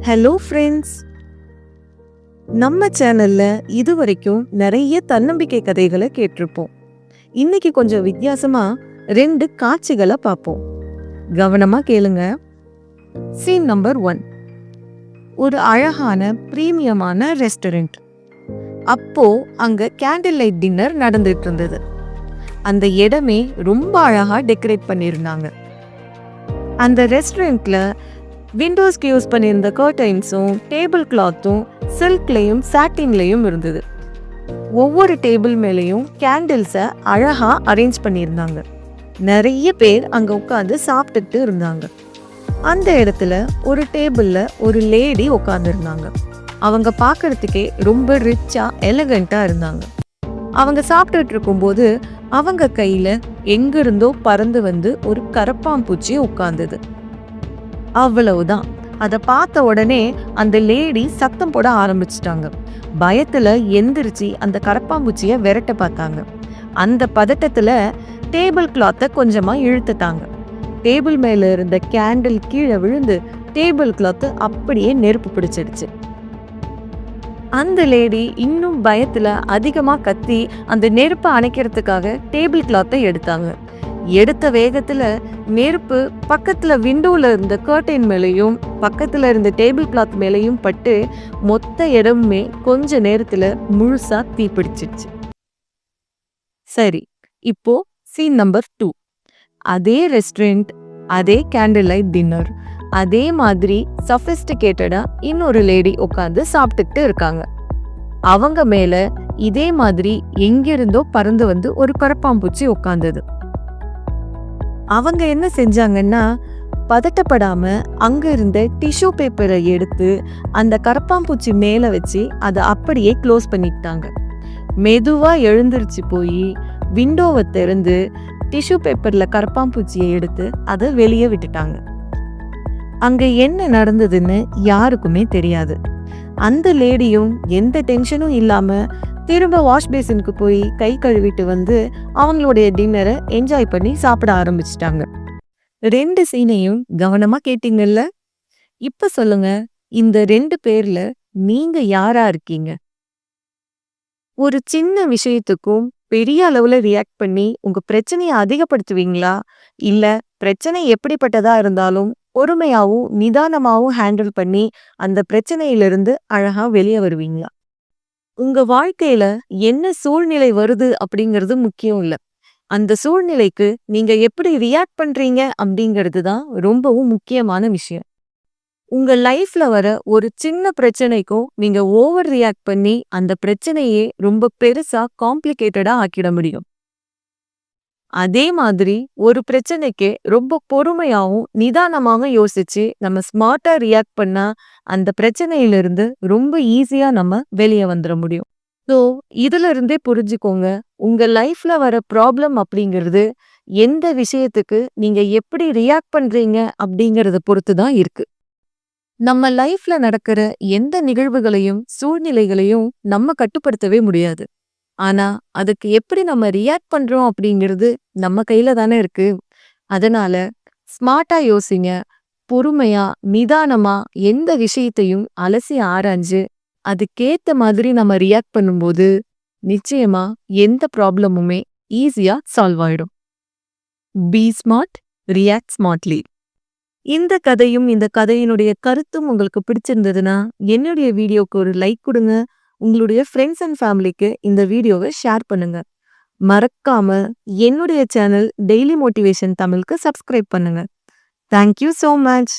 Hello friends, நம்ம சேனல்ல இதுவரைக்கும் நிறைய தன்னம்பிக்கை கதைகளை கேட்டிருப்போம். இன்னைக்கு கொஞ்சம் வித்தியாசமா 2 காட்சிகளை பார்ப்போம். கவனமா கேளுங்க. Scene number 1. ஒரு அழகான பிரீமியமான ரெஸ்டாரண்ட். அப்போ அங்க கேண்டில் லைட் டின்னர் நடந்துட்டு இருந்தது. அந்த இடமே ரொம்ப அழகா டெக்கரேட் பண்ணியிருந்தாங்க. அந்த ரெஸ்டாரண்ட்ல விண்டோஸ்க்கு யூஸ் பண்ணியிருந்த கர்டைன்ஸும் டேபிள் கிளாத்தும் சில்க்லையும் சாட்டின்லையும் இருந்தது. ஒவ்வொரு டேபிள் மேலேயும் கேண்டில்ஸை அழகா அரேஞ்ச் பண்ணியிருந்தாங்க. நிறைய பேர் அங்க உட்காந்து சாப்பிட்டுட்டு இருந்தாங்க. அந்த இடத்துல ஒரு டேபிள்ல ஒரு லேடி உட்காந்துருந்தாங்க. அவங்க பார்க்கறதுக்கே ரொம்ப ரிச்சா எலகண்டா இருந்தாங்க. அவங்க சாப்பிட்டுட்டு இருக்கும்போது அவங்க கையில எங்கிருந்தோ பறந்து வந்து ஒரு கரப்பாம்பூச்சி உட்கார்ந்தது. அவ்வளவுதான். அதை பார்த்த உடனே அந்த லேடி சத்தம் போட ஆரம்பிச்சிட்டாங்க. பயத்துல எந்திரிச்சு அந்த கரப்பாம்பூச்சிய விரட்ட பார்த்தாங்க. அந்த பதட்டத்துல டேபிள் கிளாத்தை கொஞ்சமா இழுத்துட்டாங்க. டேபிள் மேல இருந்த கேண்டில் கீழே விழுந்து டேபிள் கிளாத் அப்படியே நெருப்பு பிடிச்சிடுச்சு. அந்த லேடி இன்னும் பயத்துல அதிகமா கத்தி அந்த நெருப்பை அணைக்கிறதுக்காக டேபிள் கிளாத்தை எடுத்தாங்க. எடுத்த வேகத்துல நெருப்பு பக்கத்துல விண்டோல இருந்த கர்டைன் மேலையும் பக்கத்துல இருந்த டேபிள் கிளாத் மேலையும் பட்டு மொத்த இடமுமே கொஞ்ச நேரத்துல முழுசா தீப்பிடிச்சிடுச்சு. சரி, இப்போ சீன் நம்பர் 2. அதே ரெஸ்டாரண்ட், அதே கேண்டில் லைட் டின்னர், அதே மாதிரி சஃபிஸ்டிகேட்டடா இன்னொரு லேடி உட்காந்து சாப்பிட்டுட்டு இருக்காங்க. அவங்க மேல இதே மாதிரி எங்கிருந்தோ பறந்து வந்து ஒரு கரப்பாம்பூச்சி உட்கார்ந்தது. அவங்க என்ன செஞ்சாங்கன்னா, பதட்டப்படாம அங்க இருந்த டிஷ்யூ பேப்பரை எடுத்து அந்த கரப்பாம்பூச்சி மேல வச்சு அதை அப்படியே க்ளோஸ் பண்ணிட்டாங்க. மெதுவா எழுந்திருச்சு போய் விண்டோவை திறந்து டிஷ்யூ பேப்பர்ல கரப்பாம்பூச்சியை எடுத்து அதை வெளியே விட்டுட்டாங்க. அங்க என்ன நடந்ததுன்னு யாருக்குமே தெரியாது. அந்த லேடியும் எந்த டென்ஷனும் இல்லாம திரும்ப வாஷ் பேசினுக்கு போய் கை கழுவிட்டு வந்து அவங்களுடைய டின்னரை என்ஜாய் பண்ணி சாப்பிட ஆரம்பிச்சிட்டாங்க. 2 சீனையும் கவனமா கேட்டீங்கல்ல? இப்ப சொல்லுங்க, இந்த 2 பேர்ல நீங்க யாரா இருக்கீங்க? ஒரு சின்ன விஷயத்துக்கும் பெரிய அளவுல ரியாக்ட் பண்ணி உங்க பிரச்சனையை அதிகப்படுத்துவீங்களா? இல்ல பிரச்சனை எப்படிப்பட்டதா இருந்தாலும் பொறுமையாவும் நிதானமாவும் ஹேண்டில் பண்ணி அந்த பிரச்சனையிலிருந்து அழகா வெளியே வருவீங்களா? உங்க வாழ்க்கையில என்ன சூழ்நிலை வருது அப்படிங்கிறது முக்கியம் இல்ல. அந்த சூழ்நிலைக்கு நீங்க எப்படி ரியாக்ட் பண்றீங்க அப்படிங்கிறது தான் ரொம்பவும் முக்கியமான விஷயம். உங்க லைஃப்ல வர ஒரு சின்ன பிரச்சனைக்கும் நீங்க ஓவர் ரியாக்ட் பண்ணி அந்த பிரச்சனையே ரொம்ப பெருசா காம்ப்ளிகேட்டடா ஆக்கிட முடியும். அதே மாதிரி ஒரு பிரச்சனைக்கு ரொம்ப பொறுமையாவும் நிதானமாவும் யோசிச்சு நம்ம ஸ்மார்ட்டா ரியாக்ட் பண்ணா அந்த பிரச்சனையிலிருந்து ரொம்ப ஈஸியா நம்ம வெளியே வந்துட முடியும். ஸோ இதுல இருந்தே புரிஞ்சுக்கோங்க, உங்க லைஃப்ல வர ப்ராப்ளம் அப்படிங்கிறது எந்த விஷயத்துக்கு நீங்க எப்படி ரியாக்ட் பண்றீங்க அப்படிங்கறத பொறுத்து தான் இருக்கு. நம்ம லைஃப்ல நடக்கிற எந்த நிகழ்வுகளையும் சூழ்நிலைகளையும் நம்ம கட்டுப்படுத்தவே முடியாது. ஆனா அதுக்கு எப்படி நம்ம ரியாக்ட் பண்றோம் அப்படிங்கிறது நம்ம கையில தானே இருக்கு. அதனால ஸ்மார்ட்டா யோசிங்க. பொறுமையா நிதானமா எந்த விஷயத்தையும் அலசி ஆராய்ஞ்சு அதுக்கேத்த மாதிரி நம்ம ரியாக்ட் பண்ணும்போது நிச்சயமா எந்த ப்ராப்ளமுமே ஈஸியா சால்வ் ஆயிடும். Be smart, react smartly. இந்த கதையும் இந்த கதையினுடைய கருத்தும் உங்களுக்கு பிடிச்சிருந்ததுன்னா என்னுடைய வீடியோக்கு ஒரு லைக் கொடுங்க. உங்களுடைய ஃப்ரெண்ட்ஸ் அண்ட் ஃபேமிலிக்கு இந்த வீடியோவை ஷேர் பண்ணுங்க. மறக்காம என்னுடைய சேனல் டெய்லி மோட்டிவேஷன் தமிழுக்கு சப்ஸ்கிரைப் பண்ணுங்க. Thank you so much.